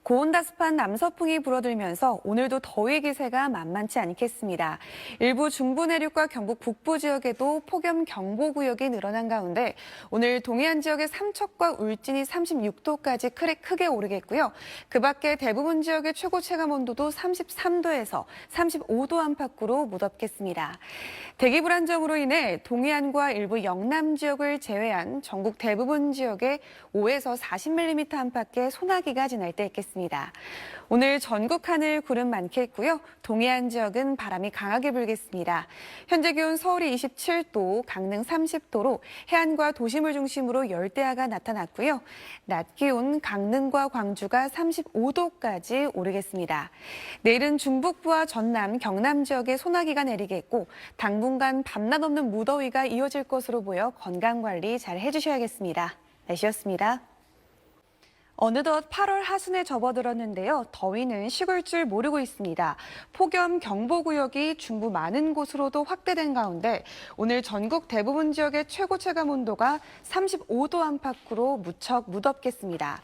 고온다습한 남서풍이 불어들면서 오늘도 더위 기세가 만만치 않겠습니다. 일부 중부 내륙과 경북 북부 지역에도 폭염 경보 구역이 늘어난 가운데 오늘 동해안 지역의 삼척과 울진이 36도까지 크게 오르겠고요. 그 밖에 대부분 지역의 최고 체감 온도도 33도에서 35도 안팎으로 무덥겠습니다. 대기 불안정으로 인해 동해안과 일부 영남 지역을 제외한 전국 대부분 지역에 5에서 40mm 안팎의 소나기가 지날 때 있겠습니다. 오늘 전국 하늘 구름 많겠고요. 동해안 지역은 바람이 강하게 불겠습니다. 현재 기온 서울이 27도, 강릉 30도로 해안과 도심을 중심으로 열대야가 나타났고요. 낮 기온 강릉과 광주가 35도까지 오르겠습니다. 내일은 중북부와 전남, 경남 지역에 소나기가 내리겠고 당분간 밤낮 없는 무더위가 이어질 것으로 보여 건강관리 잘 해주셔야겠습니다. 날씨였습니다. 어느덧 8월 하순에 접어들었는데요. 더위는 식을 줄 모르고 있습니다. 폭염 경보구역이 중부 많은 곳으로도 확대된 가운데 오늘 전국 대부분 지역의 최고 체감 온도가 35도 안팎으로 무척 무덥겠습니다.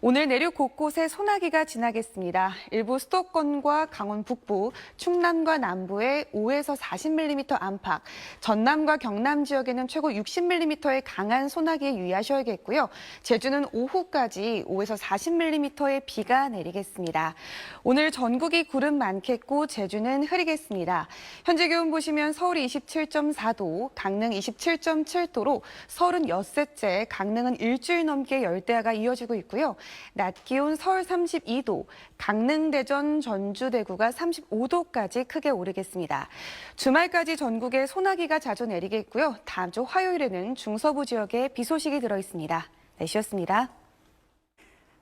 오늘 내륙 곳곳에 소나기가 지나겠습니다. 일부 수도권과 강원 북부, 충남과 남부에 5에서 40mm 안팎, 전남과 경남 지역에는 최고 60mm의 강한 소나기에 유의하셔야겠고요. 제주는 오후까지 5에서 40mm의 비가 내리겠습니다. 오늘 전국이 구름 많겠고 제주는 흐리겠습니다. 현재 기온 보시면 서울이 27.4도, 강릉 27.7도로 서울은 엿새째, 강릉은 일주일 넘게 열대야가 이어지고 있고요. 낮 기온 서울 32도, 강릉, 대전, 전주, 대구가 35도까지 크게 오르겠습니다. 주말까지 전국에 소나기가 자주 내리겠고요. 다음 주 화요일에는 중서부 지역에 비 소식이 들어 있습니다. 날씨였습니다.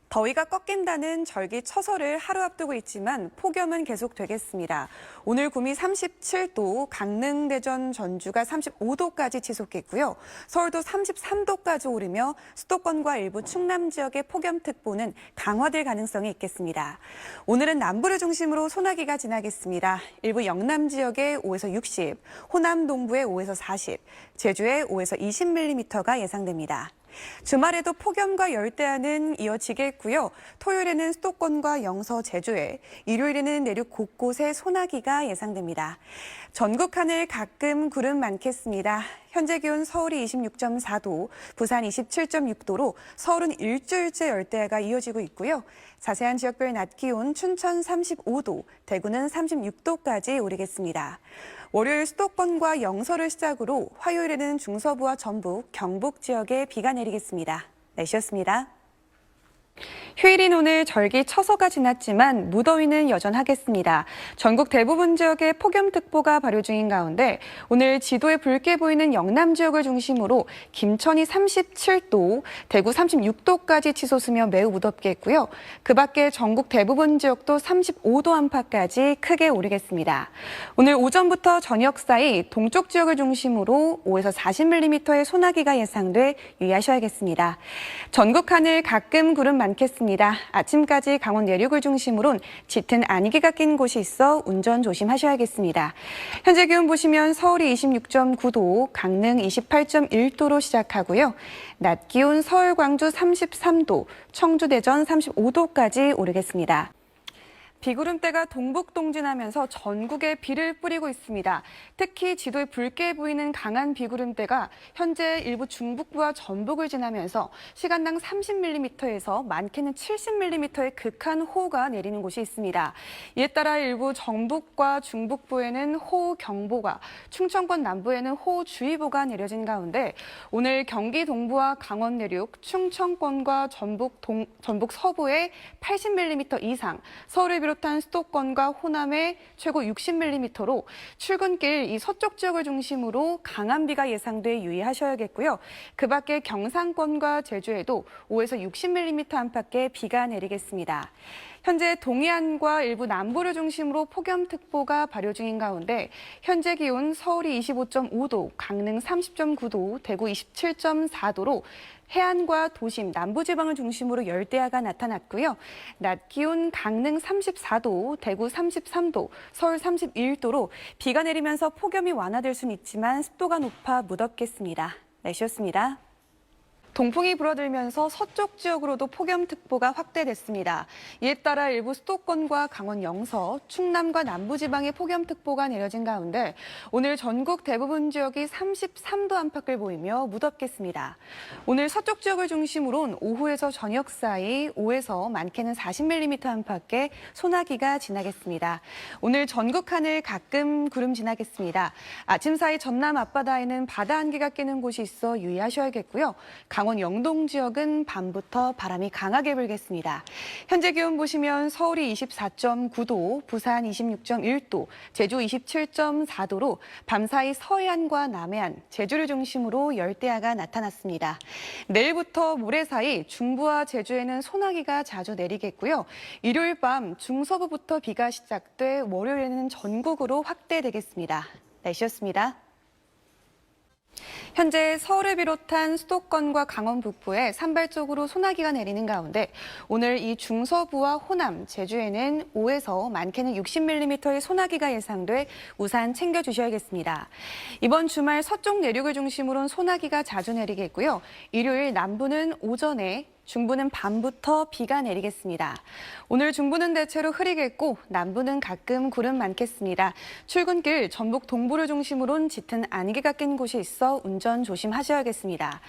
더위가 꺾인다는 절기처설을 하루 앞두고 있지만 폭염은 계속되겠습니다. 오늘 구미 37도, 강릉, 대전, 전주가 35도까지 치솟겠고요. 서울도 33도까지 오르며 수도권과 일부 충남 지역의 폭염특보는 강화될 가능성이 있겠습니다. 오늘은 남부를 중심으로 소나기가 지나겠습니다. 일부 영남 지역에 5에서 60, 호남 동부에 5에서 40, 제주에 5에서 20mm가 예상됩니다. 주말에도 폭염과 열대야는 이어지겠고요. 토요일에는 수도권과 영서, 제주에, 일요일에는 내륙 곳곳에 소나기가 예상됩니다. 전국 하늘 가끔 구름 많겠습니다. 현재 기온 서울이 26.4도, 부산 27.6도로 서울은 일주일째 열대야가 이어지고 있고요. 자세한 지역별 낮 기온 춘천 35도, 대구는 36도까지 오르겠습니다. 월요일 수도권과 영서를 시작으로 화요일에는 중서부와 전북, 경북 지역에 비가 내리겠습니다. 날씨였습니다. 휴일인 오늘 절기처서가 지났지만 무더위는 여전하겠습니다. 전국 대부분 지역에 폭염특보가 발효 중인 가운데 오늘 지도에 붉게 보이는 영남 지역을 중심으로 김천이 37도, 대구 36도까지 치솟으며 매우 무덥겠고요. 그 밖에 전국 대부분 지역도 35도 안팎까지 크게 오르겠습니다. 오늘 오전부터 저녁 사이 동쪽 지역을 중심으로 5에서 40mm의 소나기가 예상돼 유의하셔야겠습니다. 전국 하늘 가끔 구름 많겠습니다. 아침까지 강원 내륙을 중심으로는 짙은 안개가 낀 곳이 있어 운전 조심하셔야겠습니다. 현재 기온 보시면 서울이 26.9도, 강릉 28.1도로 시작하고요. 낮 기온 서울, 광주 33도, 청주, 대전 35도까지 오르겠습니다. 비구름대가 동북 동진하면서 전국에 비를 뿌리고 있습니다. 특히 지도에 붉게 보이는 강한 비구름대가 현재 일부 중북부와 전북을 지나면서 시간당 30mm에서 많게는 70mm의 극한 호우가 내리는 곳이 있습니다. 이에 따라 일부 전북과 중북부에는 호우경보가, 충청권 남부에는 호우주의보가 내려진 가운데 오늘 경기 동부와 강원 내륙, 충청권과 전북 서부에 80mm 이상, 서울을 비롯한 수도권과 호남에 최고 60mm로 출근길 이 서쪽 지역을 중심으로 강한 비가 예상돼 유의하셔야겠고요. 그 밖에 경상권과 제주에도 5에서 60mm 안팎의 비가 내리겠습니다. 현재 동해안과 일부 남부를 중심으로 폭염특보가 발효 중인 가운데 현재 기온 서울이 25.5도, 강릉 30.9도, 대구 27.4도로 해안과 도심, 남부지방을 중심으로 열대야가 나타났고요. 낮 기온 강릉 34도, 대구 33도, 서울 31도로 비가 내리면서 폭염이 완화될 수는 있지만 습도가 높아 무덥겠습니다. 날씨였습니다. 동풍이 불어들면서 서쪽 지역으로도 폭염특보가 확대됐습니다. 이에 따라 일부 수도권과 강원 영서, 충남과 남부지방에 폭염특보가 내려진 가운데 오늘 전국 대부분 지역이 33도 안팎을 보이며 무덥겠습니다. 오늘 서쪽 지역을 중심으로는 오후에서 저녁 사이 5에서 많게는 40mm 안팎의 소나기가 지나겠습니다. 오늘 전국 하늘 가끔 구름 지나겠습니다. 아침 사이 전남 앞바다에는 바다 안개가 끼는 곳이 있어 유의하셔야겠고요. 강원 영동 지역은 밤부터 바람이 강하게 불겠습니다. 현재 기온 보시면 서울이 24.9도, 부산 26.1도, 제주 27.4도로 밤사이 서해안과 남해안, 제주를 중심으로 열대야가 나타났습니다. 내일부터 모레 사이 중부와 제주에는 소나기가 자주 내리겠고요. 일요일 밤 중서부부터 비가 시작돼 월요일에는 전국으로 확대되겠습니다. 날씨였습니다. 현재 서울을 비롯한 수도권과 강원 북부에 산발적으로 소나기가 내리는 가운데 오늘 이 중서부와 호남, 제주에는 5에서 많게는 60mm의 소나기가 예상돼 우산 챙겨주셔야겠습니다. 이번 주말 서쪽 내륙을 중심으로는 소나기가 자주 내리겠고요. 일요일 남부는 오전에 중부는 밤부터 비가 내리겠습니다. 오늘 중부는 대체로 흐리겠고 남부는 가끔 구름 많겠습니다. 출근길 전북 동부를 중심으로는 짙은 안개가 낀 곳이 있어 운전 조심하셔야겠습니다.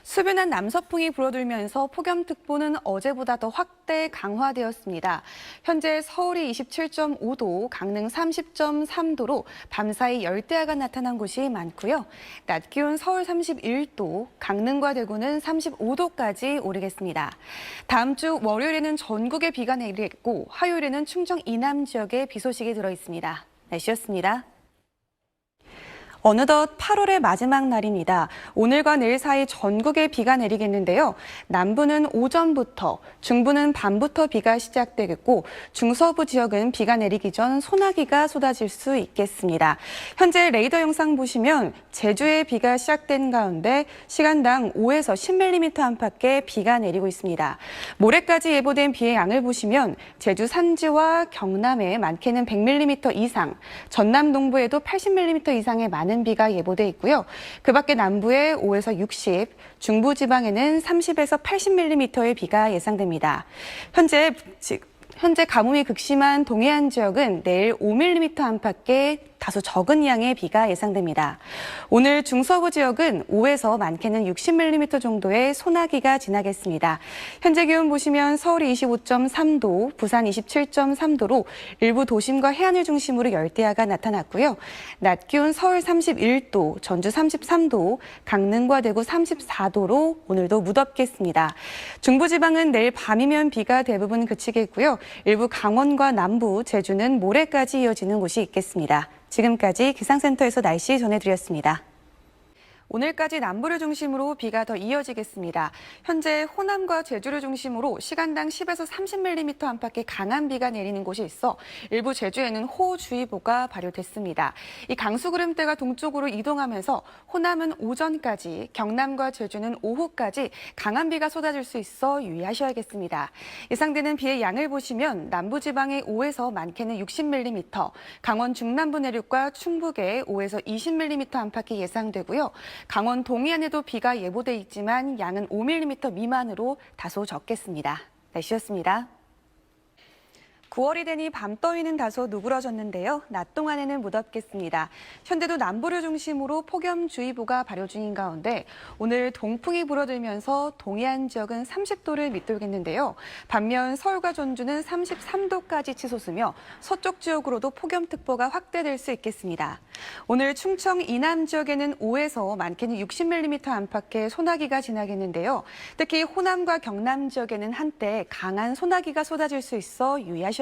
수변한 남서풍이 불어들면서 폭염특보는 어제보다 더 확대 강화되었습니다. 현재 서울이 27.5도, 강릉 30.3도로 밤사이 열대야가 나타난 곳이 많고요. 낮 기온 서울 31도, 강릉과 대구는 35도까지 오르겠습니다. 다음 주 월요일에는 전국에 비가 내리겠고 화요일에는 충청 이남 지역에 비 소식이 들어있습니다. 날씨였습니다. 어느덧 8월의 마지막 날입니다. 오늘과 내일 사이 전국에 비가 내리겠는데요. 남부는 오전부터, 중부는 밤부터 비가 시작되겠고 중서부 지역은 비가 내리기 전 소나기가 쏟아질 수 있겠습니다. 현재 레이더 영상 보시면 제주에 비가 시작된 가운데 시간당 5에서 10mm 안팎의 비가 내리고 있습니다. 모레까지 예보된 비의 양을 보시면 제주 산지와 경남에 많게는 100mm 이상, 전남 동부에도 80mm 이상의 많은 비가 예보돼 있고요. 그 밖에 남부에 5에서 60, 중부 지방에는 30에서 80mm의 비가 예상됩니다. 현재 가뭄이 극심한 동해안 지역은 내일 5mm 안팎의 다소 적은 양의 비가 예상됩니다. 오늘 중서부 지역은 5에서 많게는 60mm 정도의 소나기가 지나겠습니다. 현재 기온 보시면 서울이 25.3도, 부산 27.3도로 일부 도심과 해안을 중심으로 열대야가 나타났고요. 낮 기온 서울 31도, 전주 33도, 강릉과 대구 34도로 오늘도 무덥겠습니다. 중부지방은 내일 밤이면 비가 대부분 그치겠고요. 일부 강원과 남부, 제주는 모레까지 이어지는 곳이 있겠습니다. 지금까지 기상센터에서 날씨 전해드렸습니다. 오늘까지 남부를 중심으로 비가 더 이어지겠습니다. 현재 호남과 제주를 중심으로 시간당 10에서 30mm 안팎의 강한 비가 내리는 곳이 있어 일부 제주에는 호우주의보가 발효됐습니다. 이 강수구름대가 동쪽으로 이동하면서 호남은 오전까지, 경남과 제주는 오후까지 강한 비가 쏟아질 수 있어 유의하셔야겠습니다. 예상되는 비의 양을 보시면 남부지방에 5에서 많게는 60mm, 강원 중남부 내륙과 충북에 5에서 20mm 안팎이 예상되고요. 강원 동해안에도 비가 예보돼 있지만 양은 5mm 미만으로 다소 적겠습니다. 날씨였습니다. 9월이 되니 밤더위는 다소 누그러졌는데요. 낮 동안에는 무덥겠습니다. 현재도 남부를 중심으로 폭염주의보가 발효 중인 가운데 오늘 동풍이 불어들면서 동해안 지역은 30도를 밑돌겠는데요. 반면 서울과 전주는 33도까지 치솟으며 서쪽 지역으로도 폭염특보가 확대될 수 있겠습니다. 오늘 충청 이남 지역에는 5에서 많게는 60mm 안팎의 소나기가 지나겠는데요. 특히 호남과 경남 지역에는 한때 강한 소나기가 쏟아질 수 있어 유의하셔야겠습니다.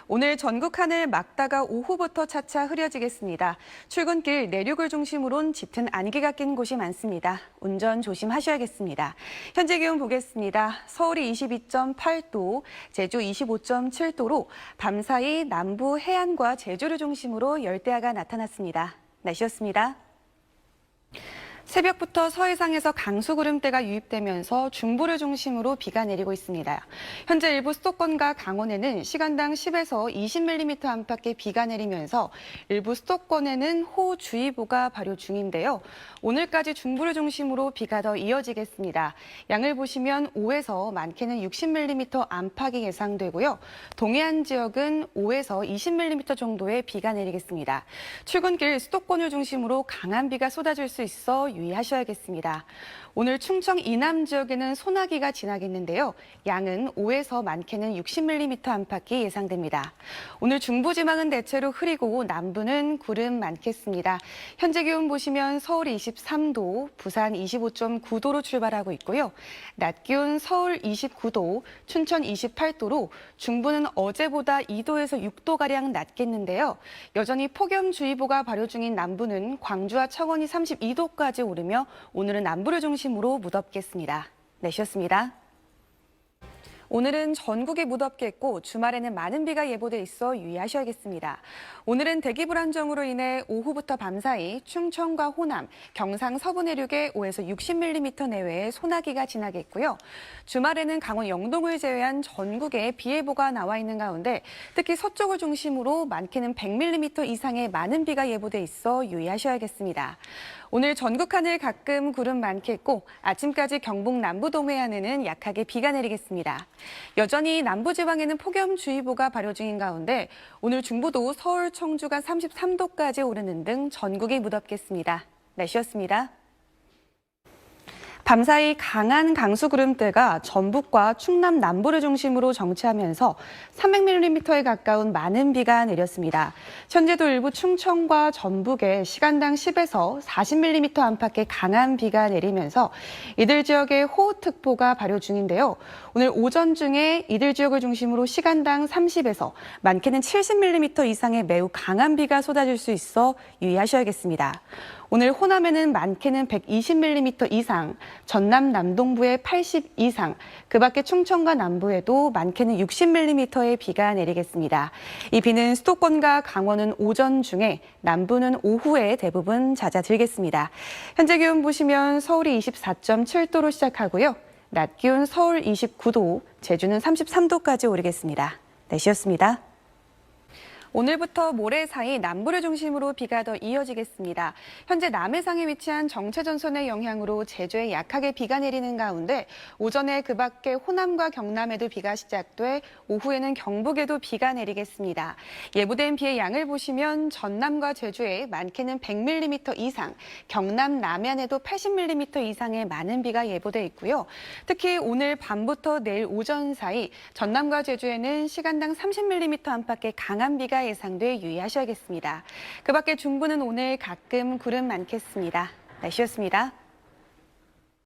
오늘 전국 하늘 맑다가 오후부터 차차 흐려지겠습니다. 출근길 내륙을 중심으로는 짙은 안개가 낀 곳이 많습니다. 운전 조심하셔야겠습니다. 현재 기온 보겠습니다. 서울이 22.8도, 제주 25.7도로 밤사이 남부 해안과 제주를 중심으로 열대야가 나타났습니다. 날씨였습니다. 새벽부터 서해상에서 강수구름대가 유입되면서 중부를 중심으로 비가 내리고 있습니다. 현재 일부 수도권과 강원에는 시간당 10에서 20mm 안팎의 비가 내리면서 일부 수도권에는 호우주의보가 발효 중인데요. 오늘까지 중부를 중심으로 비가 더 이어지겠습니다. 양을 보시면 5에서 많게는 60mm 안팎이 예상되고요. 동해안 지역은 5에서 20mm 정도의 비가 내리겠습니다. 출근길 수도권을 중심으로 강한 비가 쏟아질 수 있어 유의하셔야겠습니다. 오늘 충청 이남 지역에는 소나기가 지나겠는데요. 양은 5에서 많게는 60mm 안팎이 예상됩니다. 오늘 중부지방은 대체로 흐리고 남부는 구름 많겠습니다. 현재 기온 보시면 서울 23도, 부산 25.9도로 출발하고 있고요. 낮 기온 서울 29도, 춘천 28도로 중부는 어제보다 2도에서 6도가량 낮겠는데요. 여전히 폭염주의보가 발효 중인 남부는 광주와 창원이 32도까지 오르며 오늘은 남부를 중심으로 무덥겠습니다. 내쉬었습니다. 오늘은 전국이 무덥겠고 주말에는 많은 비가 예보돼 있어 유의하셔야겠습니다. 오늘은 대기 불안정으로 인해 오후부터 밤 사이 충청과 호남, 경상 서부 내륙에 5에서 60mm 내외의 소나기가 지나겠고요. 주말에는 강원 영동을 제외한 전국에 비 예보가 나와 있는 가운데 특히 서쪽을 중심으로 많게는 100mm 이상의 많은 비가 예보돼 있어 유의하셔야겠습니다. 오늘 전국 하늘 가끔 구름 많겠고 아침까지 경북 남부 동해안에는 약하게 비가 내리겠습니다. 여전히 남부지방에는 폭염주의보가 발효 중인 가운데 오늘 중부도 서울, 청주가 33도까지 오르는 등 전국이 무덥겠습니다. 날씨였습니다. 밤사이 강한 강수구름대가 전북과 충남 남부를 중심으로 정체하면서 300mm에 가까운 많은 비가 내렸습니다. 현재도 일부 충청과 전북에 시간당 10에서 40mm 안팎의 강한 비가 내리면서 이들 지역에 호우특보가 발효 중인데요. 오늘 오전 중에 이들 지역을 중심으로 시간당 30에서 많게는 70mm 이상의 매우 강한 비가 쏟아질 수 있어 유의하셔야겠습니다. 오늘 호남에는 많게는 120mm 이상, 전남 남동부에 80 이상, 그 밖에 충청과 남부에도 많게는 60mm의 비가 내리겠습니다. 이 비는 수도권과 강원은 오전 중에, 남부는 오후에 대부분 잦아들겠습니다. 현재 기온 보시면 서울이 24.7도로 시작하고요. 낮 기온 서울 29도, 제주는 33도까지 오르겠습니다. 날씨였습니다. 오늘부터 모레 사이 남부를 중심으로 비가 더 이어지겠습니다. 현재 남해상에 위치한 정체전선의 영향으로 제주에 약하게 비가 내리는 가운데 오전에 그 밖에 호남과 경남에도 비가 시작돼 오후에는 경북에도 비가 내리겠습니다. 예보된 비의 양을 보시면 전남과 제주에 많게는 100mm 이상, 경남 남해안에도 80mm 이상의 많은 비가 예보돼 있고요. 특히 오늘 밤부터 내일 오전 사이 전남과 제주에는 시간당 30mm 안팎의 강한 비가 예상돼 유의하셔야겠습니다. 그 밖에 중부는 오늘 가끔 구름 많겠습니다. 날씨였습니다.